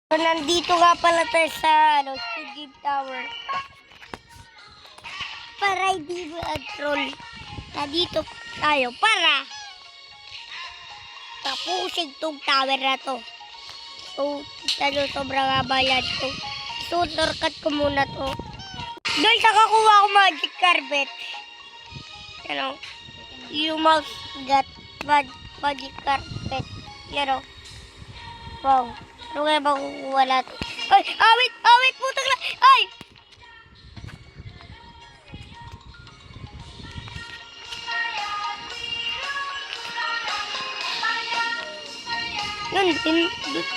So, nandito nga pala tayo sa Squid Tower. Para hindi mo troll. Nandito tayo para tapusin tong tower na to. So, sobrang haba yan. So, shortcut ko muna to. Guys, nakakuha ako magic carpet. Yan o. You must get magic carpet. Yan o. Wow. Ano kaya ba kukuha natin? Ay! Awit! Awit! Putang lang! Ay!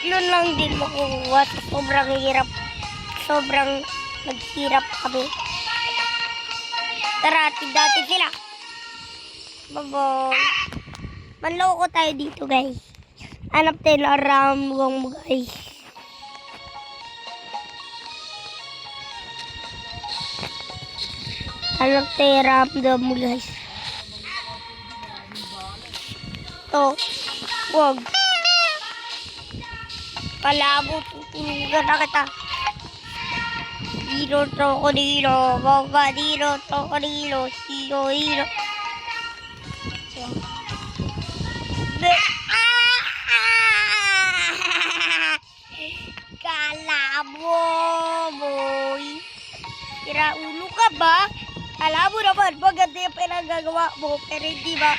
Yun lang din makukuha. Sobrang hirap. Sobrang naghirap kami. Tara, dati sila. Babong. Manloko tayo dito, guys. Hanap tayo na ramgong mo, guys. Hanap tayo ramdam mo, guys. Ito. Huwag. Palabo, tutulungan na kita. Dino, krokodilo. Bogadino, krokodilo. Hilo. Kalabo, boy. Tira ulo ka ba? Kalabo naman, maganda yung pinagagawa mo. Pero hindi ba?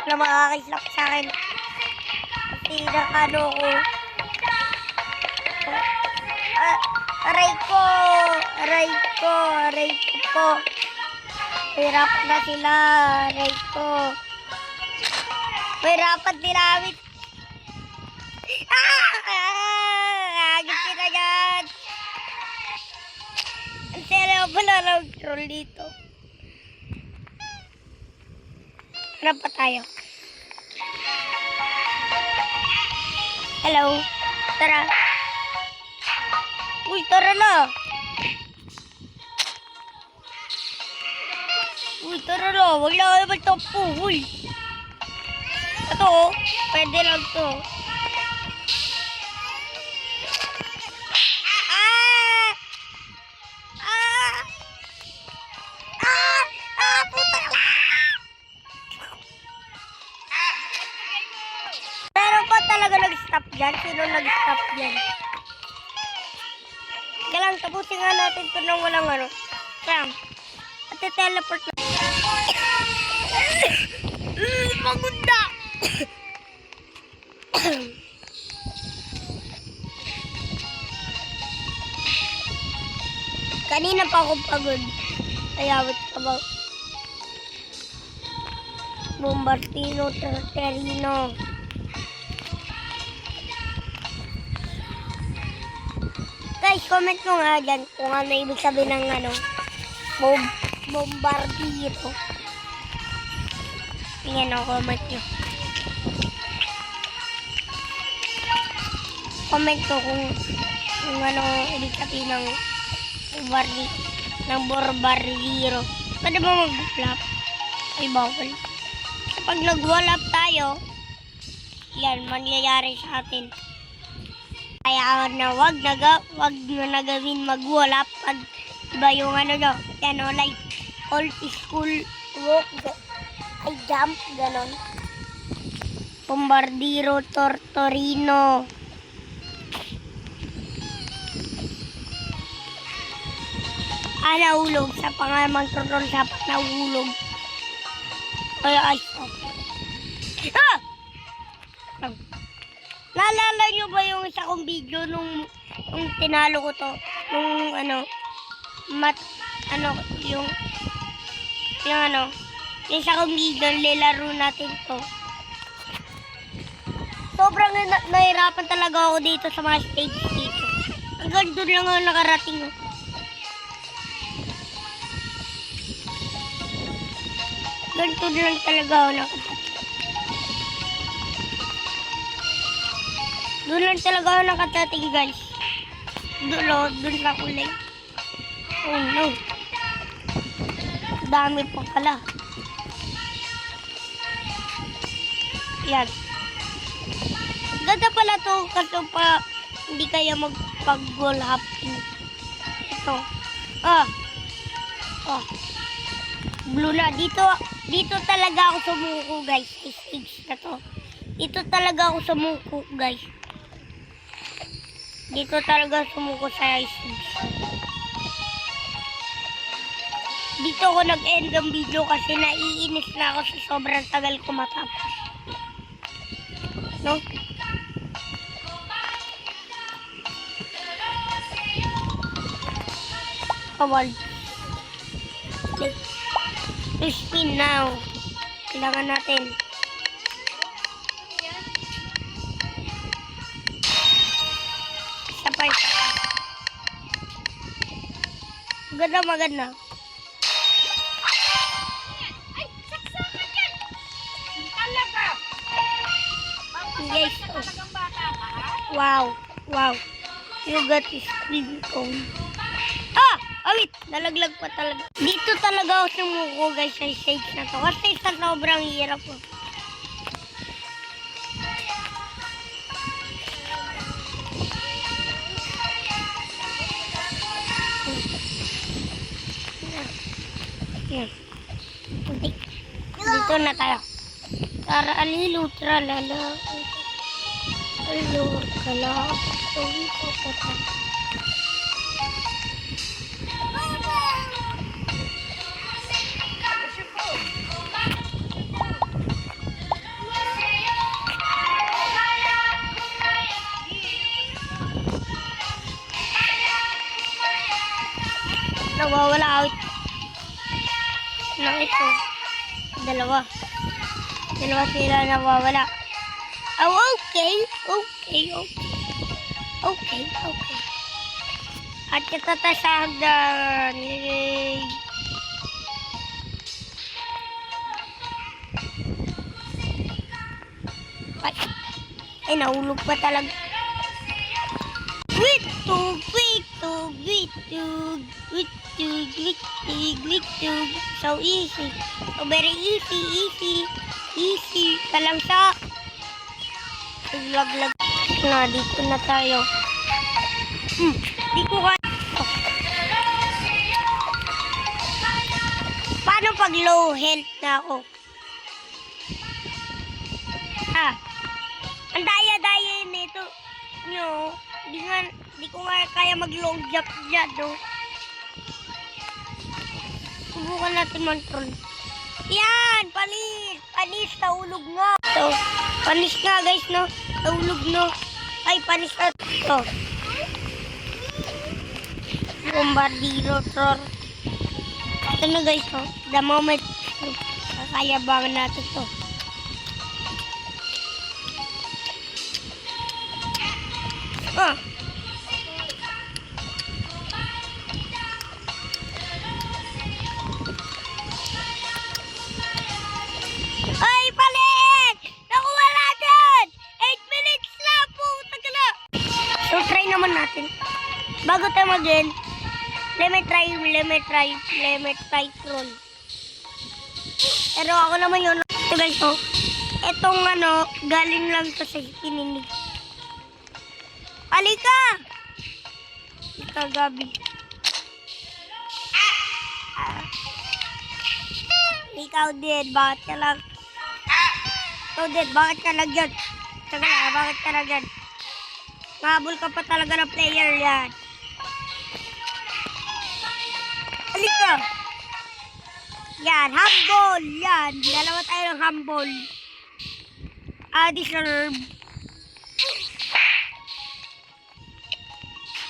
Na makakakislap sa akin. Kasi nakano ko. Aray ko po. Hirap na sila. Aray ko. Hirapan dinamit. Agad sila yan. Ang seryo pala ng troll dito. Hanap pa tayo. Hello. Tara. Uy, tara na. Huwag lang kayo magtampo. Uy. Ito, pwede lang to. Puta ka. Pero pa talaga nag-stop dyan? Sino nag-stop dyan? Kailangan tapusin nga natin ito nang walang ano. Kaya, at teleport na. Magunda! Kanina pa ako pagod. Ayawit ka ba? Bombardino, Terterino. Guys, comment nyo nga dyan kung ano ibig sabihin ng ano. Bombardino. Tingnan ang comment nyo. Comment ko kung ano ibig sabihin ng bombardiro. Pwede ba mag-flap? Ay, bawal. Kapag nag-wallap tayo, yan, mangyayari sa atin. Kaya na wag na gawin mag-wallap pag iba yung ano nyo. Yan o, like old school walk. Ay, jump, ganon. Bombardiro, Tortorino. Nahulog sa pangamang troll sa nahulog. Ay, stop. Naalala nyo ba yung isa kong video nung tinalo ko to? Nung yung isa kong video, lilaro natin to. Sobrang nahirapan talaga ako dito sa mga stage dito. Hanggang doon lang ako nakarating. Ganito lang talaga ako nakatating. Doon lang talaga ako nakatating, guys. Doon sa kulay. Oh no. Dami pa pala. Yan. Maganda pala to kasi pa hindi kaya magpag-goal hopping. Ito. Ah. Blue na. Dito talaga ako sumuko, guys. Stage na to. Dito talaga ako sumuko, guys. Dito talaga sumuko sa stage. Dito ako nag-end ng video kasi naiinis na ako sa sobrang tagal ko matapos. No? Kawal. To spin now. Kailangan natin. Isa pa. Maganda. Ay, saksakan yan! Talaga! Guys, Talagang bata ka? wow. You got this big cone. Wait, nalaglag pa talaga. Dito talaga ako sumuko, guys, sa stage na to. Kasi sa sobrang hirap po. Yan. Dito na tayo. Tara, alilu, tralala. Alilu, kala. Ito, nawawala out ng ito. Dalawa sila nawawala. Okay. At kita sa hagdan. Yay. Ay, nahulog pa talaga. Witug. So easy. So very easy. Kalamsak. Laglag na. Dito na tayo. Di ko ka... Paano pag low health na ako? Ang daya nito. No. Di ko nga kaya mag-long jump dyan, no? Subukan natin control. Yan! Panis! Nahulog nga. So, panis nga, guys, no? Nahulog, no? Ay, panis na. So. Bombardiro, Thor. Ito na, guys, no? The moment. Kakayabangan natin to. Ay, palit! Nakuha natin! 8 minutes na po! Tagala! So, try naman natin. Bago tayo mag-end, let me try troll. Pero ako naman yun. Ito guys, oh. Itong galing lang to sa kininig. Halika! Ika, Gabi. Ikaw din, bakit ka lang? Ikaw din, bakit ka lang dyan? Bakit ka lang dyan? Mahabol ka pa talaga ng player yan. Halika! Yan, humble! Yan, dalawa tayo ng humble. Deserve.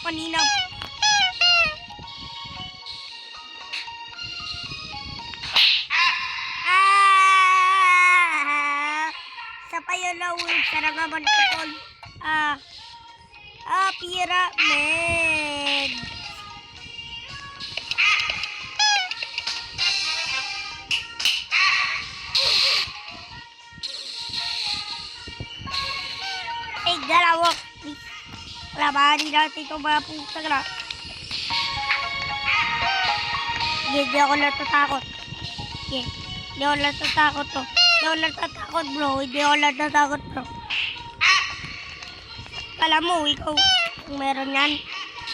Panina. Sa payo na ulit sa rangaman ko tol. Pyramid. Ay, dalawa. Labanin natin itong mga pusa na. Hindi ako natatakot. Hindi ako natatakot to. Hindi ako natatakot bro. Hindi ako natatakot bro. Kala mo, ikaw, meron yan.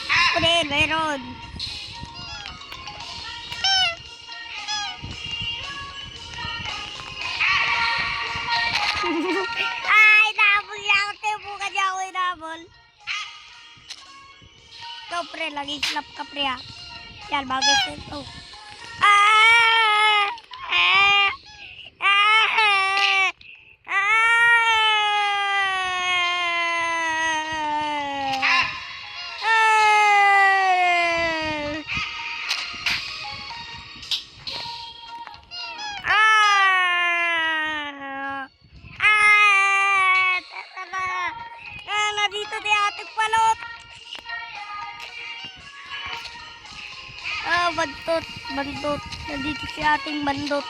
Ako din, meron. Ay, nabol niya ako. Buka niya ako inabol. Ikaw, pre, lagi slap ka, pre, ha. Yan, bagay sa ito. Ah! Ah! Ah! Nandito si ating palot. Bandot. Nandito si ating bandot.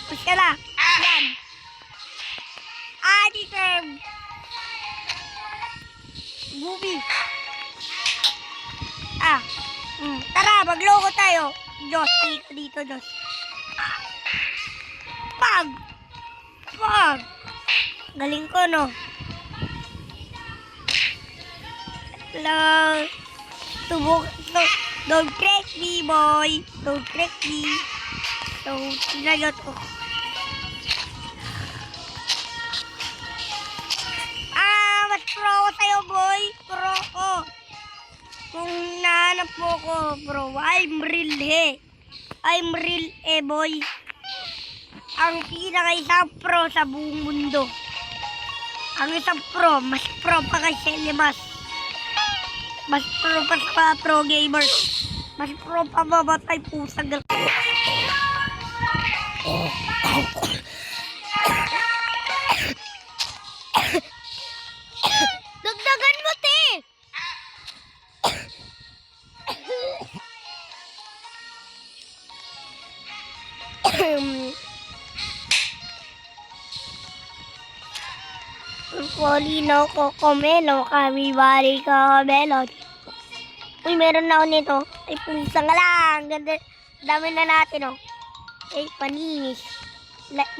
Push ka na. Yan. Deserve. Bubi. Tara, magloko tayo. Diyos, dito, Diyos. Pag. Galing ko, no? Hello. Don't trick me, boy. Don't trick me. So, sinayot ko. Mas pro ko sa'yo, boy. Pro ko. Kung nahanap mo ko, bro, I'm real, boy. Ang pinaka-isang pro sa buong mundo. Ang isang pro, mas pro pa kay Selimas. Mas pro pa sa pro gamers. Mas pro pa mamatay pusang gal. Dagdagan mo, te! Polino, Cocomelo, Kamibari, Kamelon. Uy, meron na ako nito. Ay, pusang nga lang. Ganda. Dami na natin, oh. Ay, paninis.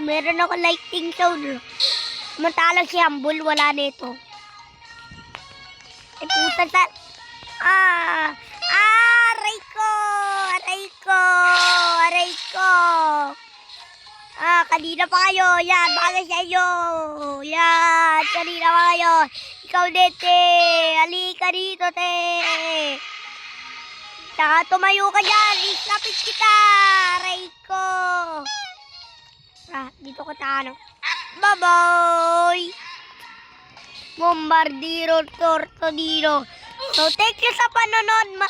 Meron ako lighting sound. Samantalang si Humble, wala nito. Ay, pusang sa... aray ko. Kanina pa kayo. Yan, bagay sa iyo. Yan, kanina pa kayo. Ikaw din, te. Halika dito, te. Saka tumayo ka dyan. Islapit kita. Aray ko. Dito ko taano. Bye-bye. Bombardiro Tortodino. So, thank you sa panonood.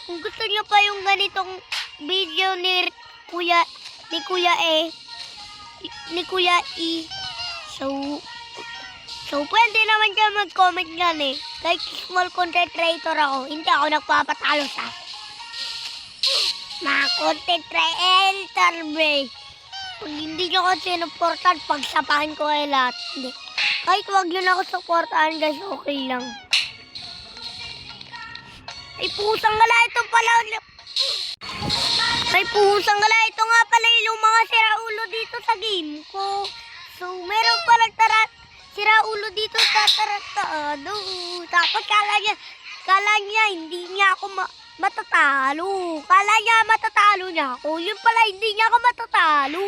Kung gusto niyo pa yung ganitong video ni Kuya E. So pwede naman kayo mag-comment yan eh. Kahit small content creator ako, hindi ako nagpapatalo sa mga content creator, bro. Pag hindi nyo ko sinuportan, pagsapahin ko ay lahat. Hindi. Kahit wag nyo na ako supportahan, guys, okay lang. Ay, pusang gala itong pala. Ay, pusang gala ito nga pala yung mga siraulo dito sa game ko. So, meron palang siraulo dito sa taratado. Tapos kala niya hindi niya ako matatalo. Kala niya matatalo niya ako. Yun pala, hindi niya ako matatalo.